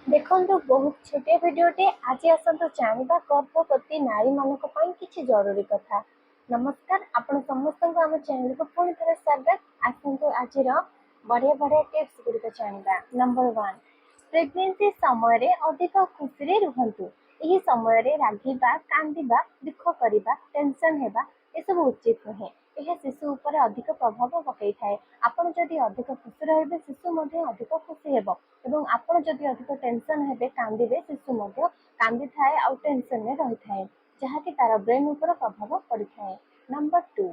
ଦେଖନ୍ତୁ ବହୁତ ଛୋଟିଆ ଭିଡିଓଟେ ଆଜି ଆସନ୍ତୁ ଜାଣିବା ଗର୍ଭବତୀ ନାରୀମାନଙ୍କ ପାଇଁ କିଛି ଜରୁରୀ କଥା। ନମସ୍କାର, ଆପଣ ସମସ୍ତଙ୍କୁ ଆମ ଚ୍ୟାନେଲକୁ ପୁଣି ଥରେ ସ୍ୱାଗତ। ଆସନ୍ତୁ ଆଜିର ବଢିଆ ବଢିଆ ଟିପ୍ସ ଗୁଡ଼ିକ ଜାଣିବା। ନମ୍ବର 1, ପ୍ରେଗନେନ୍ସି ସମୟରେ ଅଧିକ ଖୁସିରେ ରୁହନ୍ତୁ। ଏହି ସମୟରେ ରାଗିବା, କାନ୍ଦିବା, ଦୁଃଖ କରିବା, ଟେନସନ୍ ହେବା ଏସବୁ ଉଚିତ ନୁହେଁ। ଏହା ଶିଶୁ ଉପରେ ଅଧିକ ପ୍ରଭାବ ପକାଇଥାଏ। ଆପଣ ଯଦି ଅଧିକ ଖୁସି ରହିବେ, ଶିଶୁ ମଧ୍ୟ ଅଧିକ ଖୁସି ହେବ ଏବଂ ଆପଣ ଯଦି ଅଧିକ ଟେନସନ୍ ହେବେ, କାନ୍ଦିବେ, ଶିଶୁ ମଧ୍ୟ କାନ୍ଦିଥାଏ ଆଉ ଟେନସନ୍ରେ ରହିଥାଏ, ଯାହାକି ତାର ବ୍ରେନ୍ ଉପରେ ପ୍ରଭାବ ପଡ଼ିଥାଏ। ନମ୍ବର 2,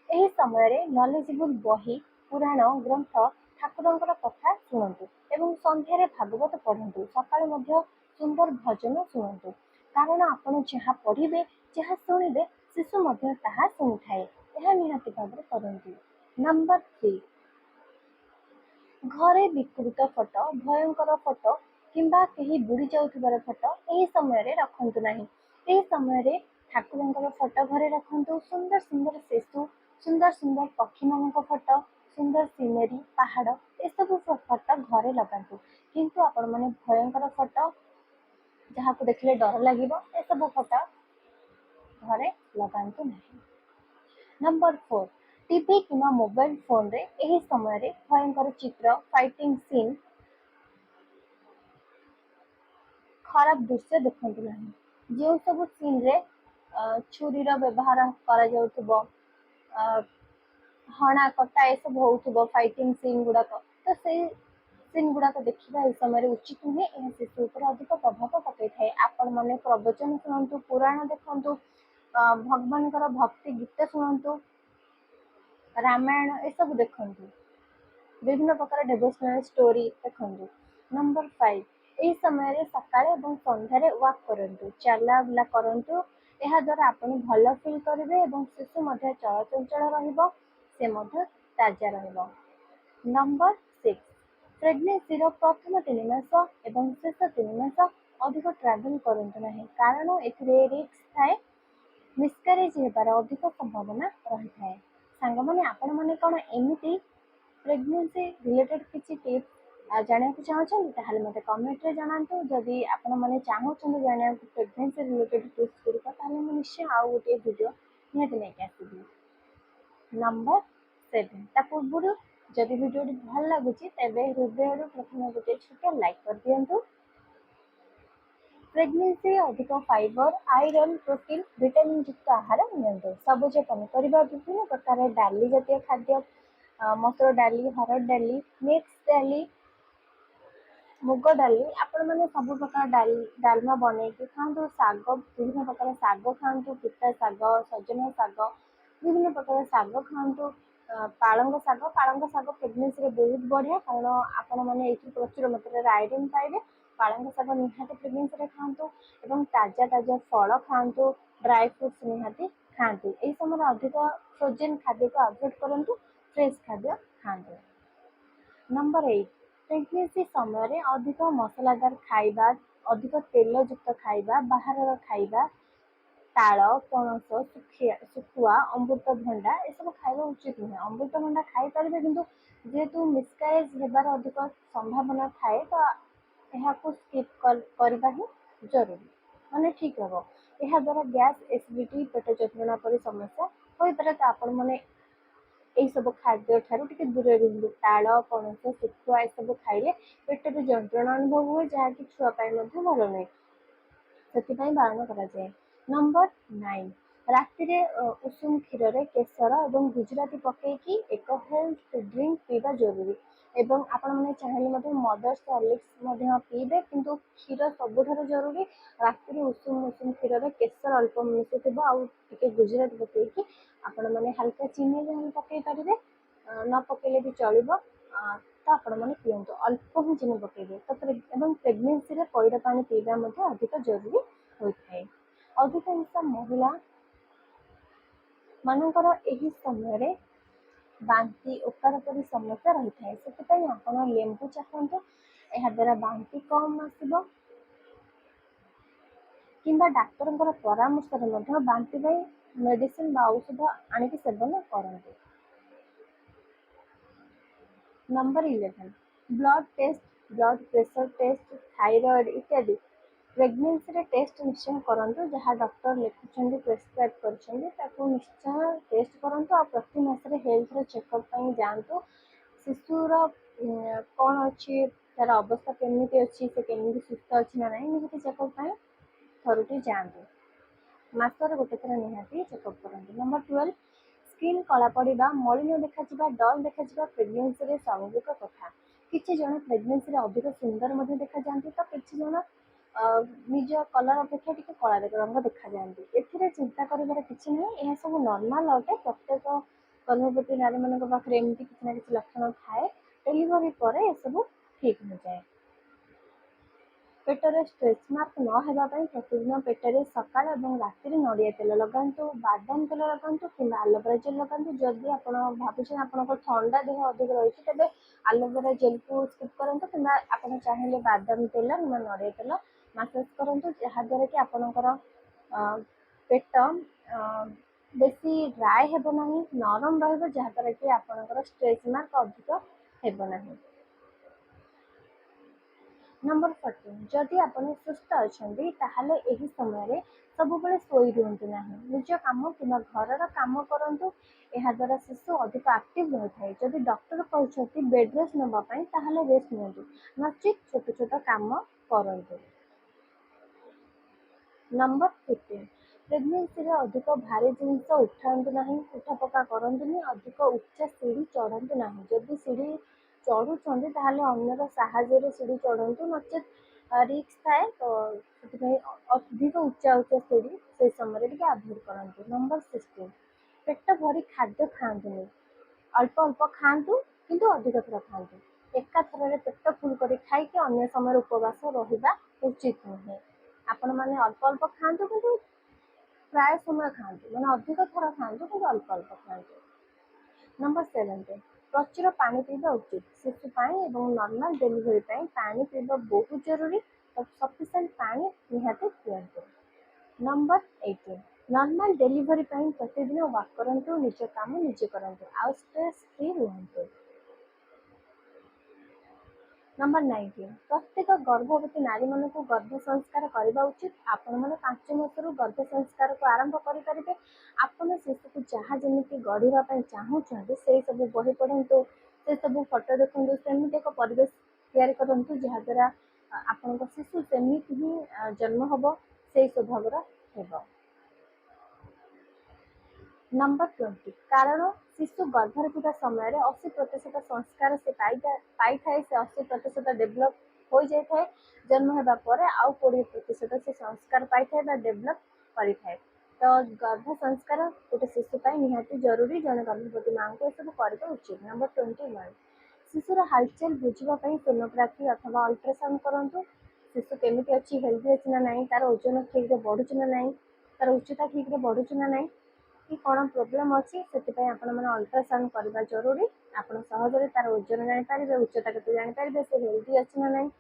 ଏହି ସମୟରେ ନଲେଜେବୁଲ୍ ବହି, ପୁରାଣ ଗ୍ରନ୍ଥ, ଠାକୁରଙ୍କର କଥା ଶୁଣନ୍ତୁ ଏବଂ ସନ୍ଧ୍ୟାରେ ଭାଗବତ ପଢ଼ନ୍ତୁ। ସକାଳେ ମଧ୍ୟ ସୁନ୍ଦର ଭଜନ ଶୁଣନ୍ତୁ, କାରଣ ଆପଣ ଯାହା ପଢ଼ିବେ, ଯାହା ଶୁଣିବେ, ଶିଶୁ ମଧ୍ୟ ତାହା ଶୁଣିଥାଏ। ଏହା ନିହାତି ଭାବରେ କରନ୍ତୁ। ନମ୍ବର 3, ଘରେ ବିକୃତ ଫଟୋ, ଭୟଙ୍କର ଫଟୋ କିମ୍ବା କେହି ବୁଡ଼ି ଯାଉଥିବାର ଫଟୋ ଏହି ସମୟରେ ରଖନ୍ତୁ ନାହିଁ। ଏହି ସମୟରେ ଠାକୁରଙ୍କର ଫଟୋ ଘରେ ରଖନ୍ତୁ। ସୁନ୍ଦର ସୁନ୍ଦର ଶିଶୁ, ସୁନ୍ଦର ସୁନ୍ଦର ପକ୍ଷୀମାନଙ୍କ ଫଟୋ, ସୁନ୍ଦର ସିନେରୀ, ପାହାଡ଼ ଏସବୁ ଫଟୋ ଘରେ ଲଗାନ୍ତୁ। କିନ୍ତୁ ଆପଣମାନେ ଭୟଙ୍କର ଫଟୋ, ଯାହାକୁ ଦେଖିଲେ ଡର ଲାଗିବ, ଏସବୁ ଫଟୋ ଘରେ ଲଗାନ୍ତୁ ନାହିଁ। ନମ୍ବର 4, ଟିଭି କିମ୍ବା ମୋବାଇଲ ଫୋନରେ ଏହି ସମୟରେ ଭୟଙ୍କର ଚିତ୍ର, ଫାଇଟିଂ ସିନ୍, ଖରାପ ଦୃଶ୍ୟ ଦେଖନ୍ତୁ ନାହିଁ। ଯେଉଁ ସବୁ ସିନ୍ରେ ଛୁରୀର ବ୍ୟବହାର କରାଯାଉଥିବ, ହଣା କଟା ଏସବୁ ହେଉଥିବ, ଫାଇଟିଂ ସିନ୍ ଗୁଡ଼ାକ, ତ ସେଇ ସିନ୍ ଗୁଡ଼ାକ ଦେଖିବା ଏହି ସମୟରେ ଉଚିତ ନୁହେଁ। ଏହା ଶିଶୁ ଉପରେ ଅଧିକ ପ୍ରଭାବ ପକାଇଥାଏ। ଆପଣମାନେ ପ୍ରବଚନ ଶୁଣନ୍ତୁ, ପୁରାଣ ଦେଖନ୍ତୁ, ଭଗବାନଙ୍କର ଭକ୍ତି ଗୀତ ଶୁଣନ୍ତୁ, ରାମାୟଣ ଏସବୁ ଦେଖନ୍ତୁ, ବିଭିନ୍ନ ପ୍ରକାର ଡିଭୋସନାଲ ଷ୍ଟୋରି ଦେଖନ୍ତୁ। ନମ୍ବର 5, ଏହି ସମୟରେ ସକାଳେ ଏବଂ ସନ୍ଧ୍ୟାରେ ୱାକ୍ କରନ୍ତୁ, ଚାଲାବୁଲା କରନ୍ତୁ। ଏହା ଦ୍ୱାରା ଆପଣ ଭଲ ଫିଲ୍ କରିବେ ଏବଂ ଶିଶୁ ମଧ୍ୟ ଚଳଚଞ୍ଚଳ ରହିବ, ସେ ମଧ୍ୟ ତାଜା ରହିବ। ନମ୍ବର 6, ପ୍ରେଗନେନ୍ସିର ପ୍ରଥମ 3 ମାସ ଏବଂ ଶେଷ 3 ମାସ ଅଧିକ ଟ୍ରାଭେଲ୍ କରନ୍ତୁ ନାହିଁ, କାରଣ ଏଥିରେ ରିସ୍କ ଥାଏ। ମିସକାରେଜ୍ ହେବାର ଅଧିକ ସମ୍ଭାବନା ରହିଥାଏ। ସାଙ୍ଗମାନେ, ଆପଣମାନେ କ'ଣ ଏମିତି ପ୍ରେଗନେନ୍ସି ରିଲେଟେଡ୍ କିଛି ଟିପ୍ସ ଜାଣିବାକୁ ଚାହୁଁଛନ୍ତି? ତାହେଲେ ମୋତେ କମେଣ୍ଟରେ ଜଣାନ୍ତୁ। ଯଦି ଆପଣମାନେ ଚାହୁଁଛନ୍ତି ଜାଣିବାକୁ ପ୍ରେଗନେନ୍ସି ରିଲେଟେଡ୍ ଟିପ୍ସ ଗୁଡ଼ିକ, ତାହେଲେ ମୁଁ ନିଶ୍ଚୟ ଆଉ ଗୋଟିଏ ଭିଡ଼ିଓ ନିହାତି ନେଇକି ଆସିବି। ନମ୍ବର 7, ତା ପୂର୍ବରୁ ଯଦି ଭିଡ଼ିଓଟି ଭଲ ଲାଗୁଛି ତେବେ ହୃଦୟରୁ ପ୍ରଥମେ ଗୋଟେ ଛୋଟ ଲାଇକ୍ କରିଦିଅନ୍ତୁ। ପ୍ରେଗନେନ୍ସି ଅଧିକ ଫାଇବର, ଆଇରନ୍, ପ୍ରୋଟିନ୍, ଭିଟାମିନ୍ ଯୁକ୍ତ ଆହାର ନିଅନ୍ତୁ। ସବୁଜ ପନିପରିବା, ବିଭିନ୍ନ ପ୍ରକାର ଡାଲି ଜାତୀୟ ଖାଦ୍ୟ, ମସୁର ଡାଲି, ହରଡ଼ ଡାଲି, ମିକ୍ସ ଡାଲି, ମୁଗ ଡାଲି, ଆପଣମାନେ ସବୁ ପ୍ରକାର ଡାଲମା ବନେଇକି ଖାଆନ୍ତୁ। ଶାଗ, ବିଭିନ୍ନ ପ୍ରକାର ଶାଗ ଖାଆନ୍ତୁ, ପିତା ଶାଗ, ସଜନା ଶାଗ, ବିଭିନ୍ନ ପ୍ରକାର ଶାଗ ଖାଆନ୍ତୁ। ପାଳଙ୍ଗ ଶାଗ ପ୍ରେଗନେନ୍ସିରେ ବହୁତ ବଢ଼ିଆ, କାରଣ ଆପଣମାନେ ଏଇଥିରୁ ପ୍ରଚୁର ମାତ୍ରାରେ ଆଇରନ୍ ପାଇବେ। ପାଳଙ୍ଗ ଶାଗ ନିହାତି ପ୍ରେଗନେନ୍ସିରେ ଖାଆନ୍ତୁ ଏବଂ ତାଜା ତାଜା ଫଳ ଖାଆନ୍ତୁ, ଡ୍ରାଏ ଫ୍ରୁଟ୍ସ ନିହାତି ଖାଆନ୍ତୁ। ଏହି ସମୟରେ ଅଧିକ ଫ୍ରୋଜେନ୍ ଖାଦ୍ୟକୁ ଆଭଏଡ୍ କରନ୍ତୁ, ଫ୍ରେଶ୍ ଖାଦ୍ୟ ଖାଆନ୍ତୁ। ନମ୍ବର 8, ପ୍ରେଗନେନ୍ସି ସମୟରେ ଅଧିକ ମସଲାଦାର ଖାଇବା, ଅଧିକ ତେଲଯୁକ୍ତ ଖାଇବା, ବାହାରର ଖାଇବା, ତାଳ, ପଣସ, ଶୁଖୁଆ, ଅମୃତଭଣ୍ଡା ଏସବୁ ଖାଇବା ଉଚିତ ନୁହେଁ। ଅମୃତଭଣ୍ଡା ଖାଇପାରିବେ, କିନ୍ତୁ ଯେହେତୁ ମିସକାରେଜ୍ ହେବାର ଅଧିକ ସମ୍ଭାବନା ଥାଏ, ତ ଏହାକୁ ସ୍କିପ୍ କରିବା ହିଁ ଜରୁରୀ, ମାନେ ଠିକ୍ ହେବ। ଏହା ଦ୍ୱାରା ଗ୍ୟାସ୍, ଏସିଡ଼ିଟି, ପେଟ ଯନ୍ତ୍ରଣା ପରି ସମସ୍ୟା ହୋଇପାରେ। ତ ଆପଣମାନେ ଏହିସବୁ ଖାଦ୍ୟ ଠାରୁ ଟିକେ ଦୂରରେ ରୁହନ୍ତୁ। ତାଳ, ପଣସ, ଶୁଖୁଆ ଏସବୁ ଖାଇଲେ ପେଟରେ ଯନ୍ତ୍ରଣା ଅନୁଭବ ହୁଏ, ଯାହାକି ଛୁଆ ପାଇଁ ମଧ୍ୟ ଭଲ ନୁହେଁ, ସେଥିପାଇଁ ବାରଣ କରାଯାଏ। ନମ୍ବର 9, ରାତିରେ ଉଷୁମ କ୍ଷୀରରେ କେଶର ଏବଂ ଗୁଜୁରାତି ପକାଇକି ଏକ ହେଲ୍ଥ ଡ୍ରିଙ୍କ ପିଇବା ଜରୁରୀ ଏବଂ ଆପଣମାନେ ଚାହିଁଲେ ମଧ୍ୟ ମଦର୍ସ ହର୍ଲିକ୍ସ ମଧ୍ୟ ପିଇବେ, କିନ୍ତୁ କ୍ଷୀର ସବୁଠାରୁ ଜରୁରୀ। ରାତିରେ ଉଷୁମ କ୍ଷୀରରେ କେଶର ଅଳ୍ପ ମିଶୁଥିବ ଆଉ ଟିକେ ଗୁଜୁରାତି ପକାଇକି ଆପଣମାନେ ହାଲକା ଚିନି ଯାହା ପକାଇ ପାରିବେ, ନ ପକାଇଲେ ବି ଚଳିବ, ତ ଆପଣମାନେ ପିଅନ୍ତୁ। ଅଳ୍ପ ହିଁ ଚିନି ପକାଇବେ। ଏବଂ ପ୍ରେଗନେନ୍ସିରେ ପଇଡ଼ ପାଣି ପିଇବା ମଧ୍ୟ ଅଧିକ ଜରୁରୀ ହୋଇଥାଏ। ଅଧିକାଂଶ ମହିଳା ମାନଙ୍କର ଏହି ସମୟରେ ବାନ୍ତି, ଓକାର ପରି ସମସ୍ୟା ରହିଥାଏ, ସେଥିପାଇଁ ଆପଣ ଲେମ୍ବୁ ଚାଖନ୍ତୁ। ଏହା ଦ୍ୱାରା ବାନ୍ତି କମ୍ ଆସିବ। କିମ୍ବା ଡାକ୍ତରଙ୍କର ପରାମର୍ଶରେ ମଧ୍ୟ ବାନ୍ତି ପାଇଁ ମେଡ଼ିସିନ ବା ଔଷଧ ଆଣିକି ସେବନ କରନ୍ତୁ। Number 11, blood test, blood pressure test, thyroid इत्यादि प्रेगनेंसी टेस्ट निश्चय करूँ जहाँ डॉक्टर लिखुं प्रेस्क्राइब कर निश्चय टेस्ट करूँ आ प्रति मास हेल्थ चेकअप जातु शिशुर कौन अच्छी तार अवस्था केमी अच्छी से केमी सुस्थ अच्छी ना नहीं निहती चेकअप थरुटी जातु मासर गोटे थर निहाती चेकअप करते। नंबर 12 स्किन कला पड़ा मलिन देखा डल देखा प्रेगनेंसी स्वाभाविक कथा किसी जन प्रेगनेंसी अधिक सुंदर देखा जाती तो किसी जन निज कलर अपेक्षा टी कला रंग देखा जाती ए चिंता कर किसी ना यह सब नॉर्मल अटे प्रत्येक गर्भवती नारी मान पाखे एमती किसी ना कि लक्षण थाए डेलीवरी पर यह सब ठीक हो जाए। पेटर स्ट्रेच मार्क नहेबापी प्रतिदिन पेटर सकाल और राति नड़िया तेल लगातु बादाम तेल लगातु कि आलोवेरा जेल लगातु जदि आप भावुँ आप ठंडा देह अधिक रही तेज आलोवेरा जेल को स्किप करूँ कि आप चाहिए बादाम तेल ना नड़िया तेल मसाज करूँ जहाद्वारा कि आपणकर पेट बेसी ड्राए हेबना नरम रहा कि आपणकर स्ट्रेच मार्क अधिक हेबना। नंबर 14 जदि आप सुस्थ अच्छा यही समय सब शोई रुहतु ना निज कम कि घर कम करूँ यह द्वारा शिशु अधिक एक्टिव रही है जदि डॉक्टर कहते बेड रेस्ट नापी रेस्ट नियंतु नचित छोट छोट कम करूँ। नंबर 15 प्रेगनेंसी अधिक भारी जिनस उठातु ना उठा पका करूँ अधिक उच्चा सीढ़ी चढ़ातु ना जदि सीढ़ी चढ़ुंट अन्यर साहाଯ୍य सीढ़ी चढ़ातु नचेत रिक्स थाए तो अधिक उच्चा उच्चा सीढ़ी से समय आभोड करूँ। नंबर 16 पेट भरी खाद्य खातुनि अल्प अल्प खातु किंतु अधिक थर खातु एका थर पेट फुल कर खाई अन्य समय उपवास रहा उचित नुहे आपण मैंने अल्प अल्प खातु कि प्राय समय खातु मैंने अधिक थर खातु कि अल्प अल्प खातु। नंबर 17 प्रचुर पानी पीवा उचित शिशुपाई और नॉर्मल डेलीवरी पानी पीवा बहुत जरूरी तो सफिशिएंट पानी निहाती पियंतु। नंबर 18 नॉर्मल डेलीवरी प्रतिदिन वॉक करंतु निज काम निजे करंतु आउ स्ट्रेस फ्री रुहंतु। नंबर 19 प्रत्येक गर्भवती नारी मान गर्भ संस्कार करने उचित आपण मैंने 5 मासर गर्भ संस्कार को आरंभ करें आपण शिशु को जहाँ जमी गढ़ापी चाहूँगी से सब बही पढ़ु से सब फोटो देखूँ सेमती एक परिवेश तैयारी करूँ जहाद्वारा आपण शिशु सेमती ही जन्म हम से स्वभाव हो। नंबर 20 कारण शिशु गर्भर था समय 80% संस्कार से पाई थाए से 80% डेभलप हो जाए जन्म होगा पर आउ 20% से संस्कार पाई थाए डेभलप करि थाए तो गर्भ संस्कार गोटे शिशुपाई निहाती जरूरी जन गर्भवती माँ को सब करने उचित। नंबर 21 शिशुर हालचाल बुझापी सोनोग्राफी अथवा अल्ट्रासाउंड करूँ शिशु केमी अच्छी हेल्दी अच्छी ना नहीं तार ओजन ठीक से बढ़ुची ना नहीं तार उच्चता ठीक से बढ़ुची ना नहीं कि कौन प्रोब्लेम अच्छी से अल्ट्रासाउंड करवा जरूरी आप सहजरे तार ओजन जानीपारे उच्चता के जानीपारे से हेल्दी अच्छी ना नहीं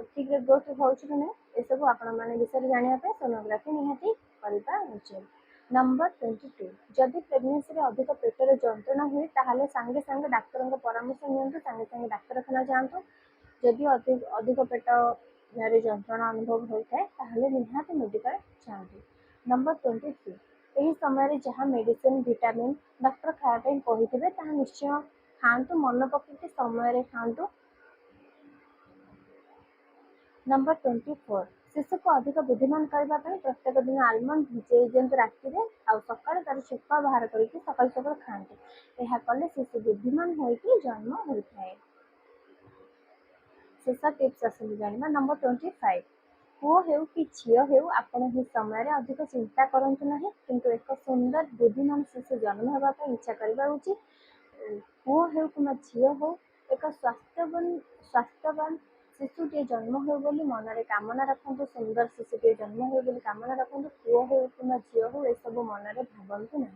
ठीक से ग्रोथ हो ना ये सब आपण मैंने विषय जानापी सोनोग्राफी निहाती करवा उचित। नंबर 22 जदि प्रेगनेंसी अधिक पेटर जंत्रणा हुए ताहले सांगे सांगे डाक्तर परामर्श नियंतु सांगे सांगे डाक्तरखाना जातु जदि अधिक पेट जंत्रणा अनुभव होता है निहाती मेडिकल जातु। नंबर 23 यही समय जहाँ मेडिसिन विटामिन डॉक्टर खायापी कही निश्चय खातु मन पकड़ समय खातु। नंबर 24 शिशु को अधिक बुद्धिमान करने प्रत्येक दिन आलमंड भिजे दिंतु राति आउ सकाल तार चोपा बाहर करके सकाल सकाल खाते यह कले शिशु बुद्धिमान होकर जन्म होता है। शेष टिप्स आसतु जाना। नंबर 25 पुओ हेउ कि झील हेउ आपण ही समय अधिक चिंता करूँ ना किंतु एक सुंदर बुद्धिमान शिशु जन्म होगापी इच्छा करवा उचित। पुओ हेउ कि झील हो एक स्वास्थ्यवान शिशुटे जन्म हो बोली मनरे कामना रखु सुंदर शिशुटे जन्म हो बोली कामना रखु पुओ हो कि झील हो यह सब मनरे भावतु ना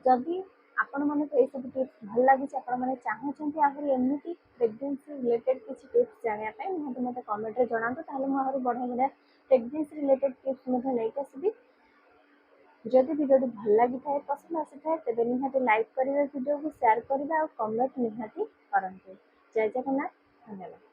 जदि आपण मानक ये सब टिप्स भल लगी आपण मैंने चाहूँगी आहरी एमती प्रेगनेंसी रिलेटेड किसी टिप्स जानापी निहती मत कमेंट में जनातु ताहले मुझे बढ़िया बढ़िया प्रेगनेंसी रिलेटेड टिप्स नहीं आसबि। जदि वीडियो भल लगी थाए पसंद आसी थाए तेज निहाती लाइक करेंगे वीडियो को शेयर करवा और कमेंट निहाती करंतु। जय जगन्नाथ धन्यवाद।